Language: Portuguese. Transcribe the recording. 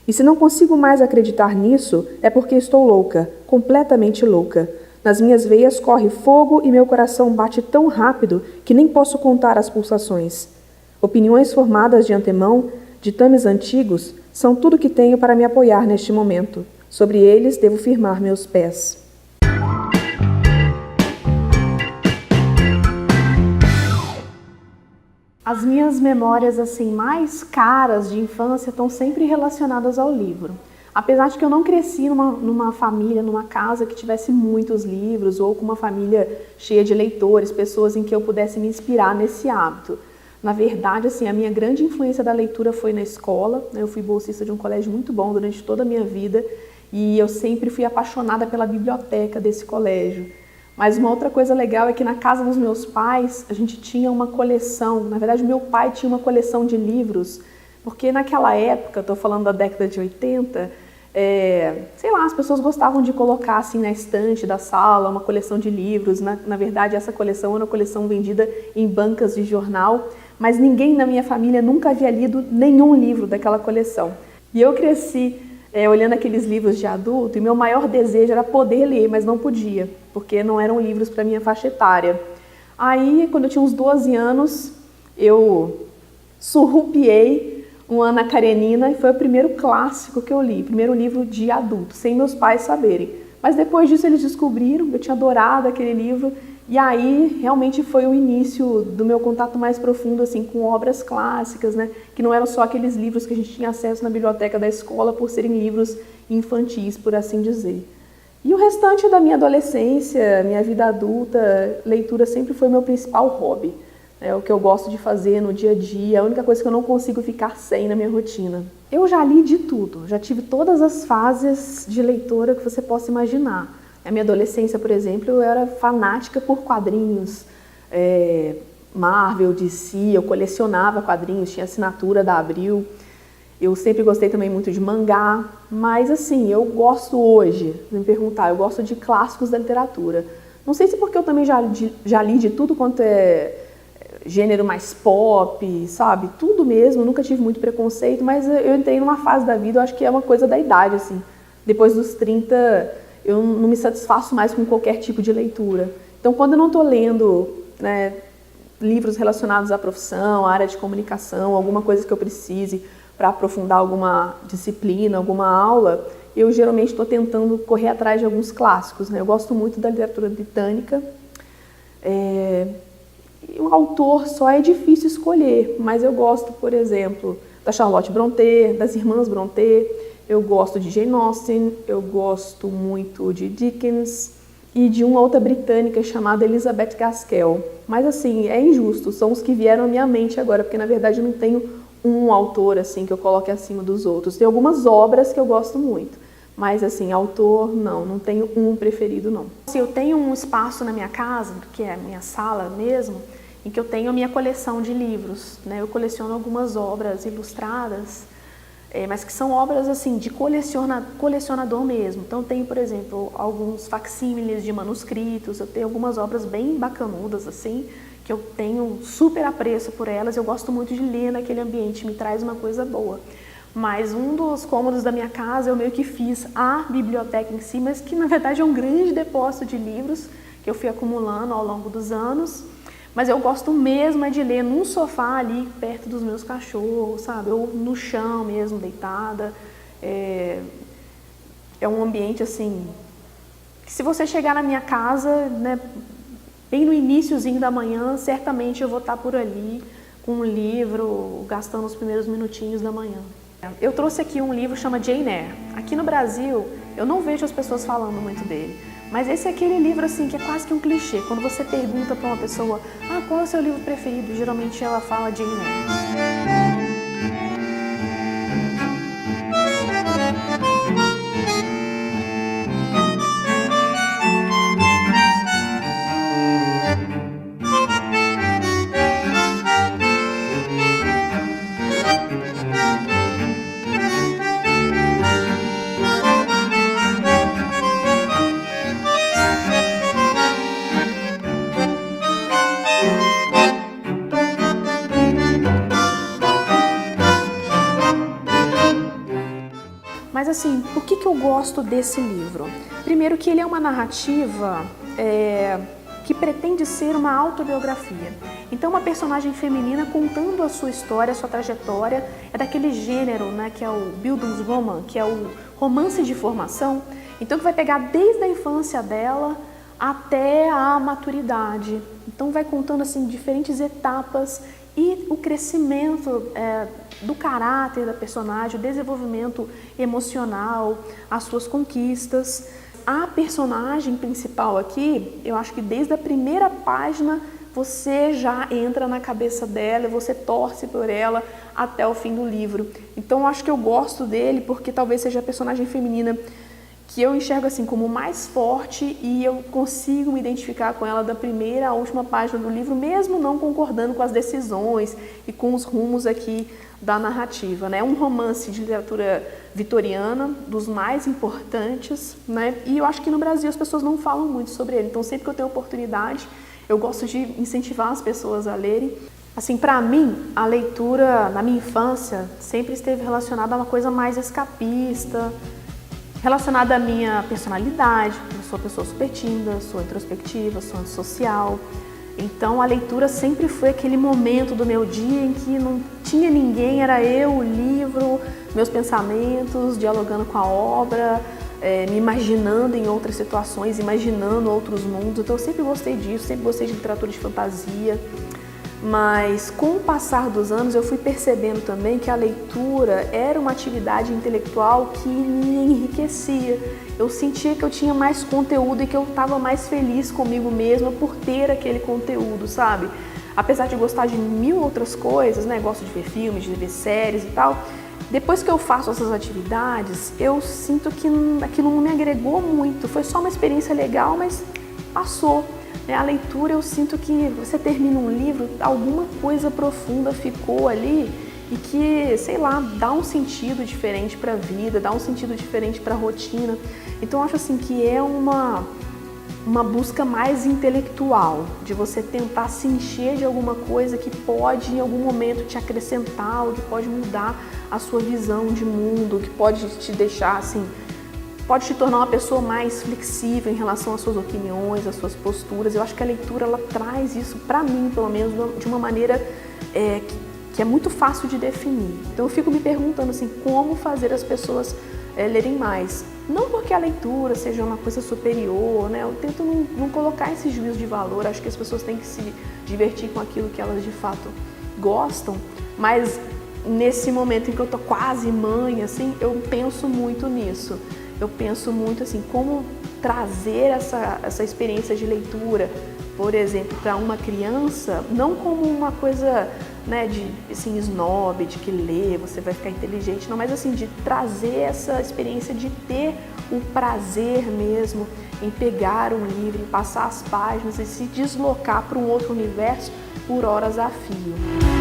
E se não consigo mais acreditar nisso, é porque estou louca, completamente louca. Nas minhas veias corre fogo e meu coração bate tão rápido que nem posso contar as pulsações. Opiniões formadas de antemão, ditames antigos, são tudo que tenho para me apoiar neste momento. Sobre eles devo firmar meus pés. As minhas memórias assim mais caras de infância estão sempre relacionadas ao livro. Apesar de que eu não cresci numa família, numa casa que tivesse muitos livros ou com uma família cheia de leitores, pessoas em que eu pudesse me inspirar nesse hábito. Na verdade, assim, a minha grande influência da leitura foi na escola. Eu fui bolsista de um colégio muito bom durante toda a minha vida e eu sempre fui apaixonada pela biblioteca desse colégio. Mas uma outra coisa legal é que na casa dos meus pais, a gente tinha uma coleção, na verdade meu pai tinha uma coleção de livros, porque naquela época, estou falando da década de 80, sei lá, as pessoas gostavam de colocar assim na estante da sala uma coleção de livros. Na verdade, essa coleção era uma coleção vendida em bancas de jornal, mas ninguém na minha família nunca havia lido nenhum livro daquela coleção. E eu cresci olhando aqueles livros de adulto, e meu maior desejo era poder ler, mas não podia, porque não eram livros para minha faixa etária. Aí, quando eu tinha uns 12 anos, eu surrupiei uma Ana Karenina, e foi o primeiro clássico que eu li, primeiro livro de adulto, sem meus pais saberem. Mas depois disso eles descobriram, eu tinha adorado aquele livro, e aí realmente foi o início do meu contato mais profundo assim, com obras clássicas, né? Que não eram só aqueles livros que a gente tinha acesso na biblioteca da escola por serem livros infantis, por assim dizer. E o restante da minha adolescência, minha vida adulta, leitura sempre foi meu principal hobby. É o que eu gosto de fazer no dia a dia, a única coisa que eu não consigo ficar sem na minha rotina. Eu já li de tudo, já tive todas as fases de leitora que você possa imaginar. Na minha adolescência, por exemplo, eu era fanática por quadrinhos, Marvel, DC, eu colecionava quadrinhos, tinha assinatura da Abril. Eu sempre gostei também muito de mangá, mas assim, eu gosto hoje, me perguntar, eu gosto de clássicos da literatura. Não sei se porque eu também já li de tudo quanto é gênero mais pop, sabe? Tudo mesmo, nunca tive muito preconceito, mas eu entrei numa fase da vida, eu acho que é uma coisa da idade, assim. Depois dos 30, eu não me satisfaço mais com qualquer tipo de leitura. Então, quando eu não estou lendo, né, livros relacionados à profissão, à área de comunicação, alguma coisa que eu precise para aprofundar alguma disciplina, alguma aula, eu geralmente estou tentando correr atrás de alguns clássicos, né? Eu gosto muito da literatura britânica. O autor só é difícil escolher, mas eu gosto, por exemplo, da Charlotte Brontë, das irmãs Brontë, eu gosto de Jane Austen, eu gosto muito de Dickens e de uma outra britânica chamada Elizabeth Gaskell. Mas assim, é injusto, são os que vieram à minha mente agora, porque na verdade eu não tenho um autor assim que eu coloque acima dos outros. Tem algumas obras que eu gosto muito, mas assim, autor não tenho um preferido não. Assim, eu tenho um espaço na minha casa, que é a minha sala mesmo, em que eu tenho a minha coleção de livros, né? Eu coleciono algumas obras ilustradas, mas que são obras assim de colecionador mesmo. Então tenho, por exemplo, alguns facsímiles de manuscritos, eu tenho algumas obras bem bacanudas assim, que eu tenho super apreço por elas, eu gosto muito de ler naquele ambiente, me traz uma coisa boa. Mas um dos cômodos da minha casa eu meio que fiz a biblioteca em si, mas que na verdade é um grande depósito de livros que eu fui acumulando ao longo dos anos. Mas eu gosto mesmo de ler num sofá ali, perto dos meus cachorros, sabe? Ou no chão mesmo, deitada. É um ambiente, assim, que se você chegar na minha casa, né, bem no iniciozinho da manhã, certamente eu vou estar por ali com um livro, gastando os primeiros minutinhos da manhã. Eu trouxe aqui um livro que chama Jane Eyre. Aqui no Brasil, eu não vejo as pessoas falando muito dele. Mas esse é aquele livro assim que é quase que um clichê. Quando você pergunta para uma pessoa, qual é o seu livro preferido? Geralmente ela fala Jane Eyre. Mas assim, por que eu gosto desse livro? Primeiro que ele é uma narrativa que pretende ser uma autobiografia. Então uma personagem feminina contando a sua história, a sua trajetória, é daquele gênero, né, que é o Bildungsroman, que é o romance de formação. Então que vai pegar desde a infância dela até a maturidade. Então vai contando assim diferentes etapas e o crescimento do caráter da personagem, o desenvolvimento emocional, as suas conquistas. A personagem principal aqui, eu acho que desde a primeira página você já entra na cabeça dela, você torce por ela até o fim do livro. Então eu acho que eu gosto dele porque talvez seja a personagem feminina que eu enxergo assim como mais forte e eu consigo me identificar com ela da primeira à última página do livro, mesmo não concordando com as decisões e com os rumos aqui da narrativa, né? É um romance de literatura vitoriana, dos mais importantes, né? E eu acho que no Brasil as pessoas não falam muito sobre ele, então sempre que eu tenho oportunidade, eu gosto de incentivar as pessoas a lerem. Assim, para mim, a leitura na minha infância sempre esteve relacionada a uma coisa mais escapista, relacionada à minha personalidade. Eu sou uma pessoa super tímida, sou introspectiva, sou antissocial. Então a leitura sempre foi aquele momento do meu dia em que não tinha ninguém, era eu, o livro, meus pensamentos, dialogando com a obra, me imaginando em outras situações, imaginando outros mundos. Então eu sempre gostei disso, sempre gostei de literatura de fantasia. Mas com o passar dos anos eu fui percebendo também que a leitura era uma atividade intelectual que me enriquecia. Eu sentia que eu tinha mais conteúdo e que eu estava mais feliz comigo mesma por ter aquele conteúdo, sabe? Apesar de gostar de mil outras coisas, né? Gosto de ver filmes, de ver séries e tal. Depois que eu faço essas atividades, eu sinto que aquilo não me agregou muito. Foi só uma experiência legal, mas passou. A leitura, eu sinto que você termina um livro, alguma coisa profunda ficou ali e que, sei lá, dá um sentido diferente para a vida, dá um sentido diferente para a rotina. Então, eu acho assim que é uma busca mais intelectual, de você tentar se encher de alguma coisa que pode, em algum momento, te acrescentar, ou que pode mudar a sua visão de mundo, que pode te deixar, assim, pode te tornar uma pessoa mais flexível em relação às suas opiniões, às suas posturas. Eu acho que a leitura, ela traz isso, para mim, pelo menos, de uma maneira que é muito fácil de definir. Então eu fico me perguntando assim, como fazer as pessoas lerem mais. Não porque a leitura seja uma coisa superior, né? Eu tento não colocar esse juízo de valor. Acho que as pessoas têm que se divertir com aquilo que elas de fato gostam, mas nesse momento em que eu tô quase mãe, assim, eu penso muito nisso. Eu penso muito assim, como trazer essa experiência de leitura, por exemplo, para uma criança, não como uma coisa, né, de assim, snob, de que ler, você vai ficar inteligente, não, mas assim, de trazer essa experiência de ter o prazer mesmo em pegar um livro, em passar as páginas e se deslocar para um outro universo por horas a fio.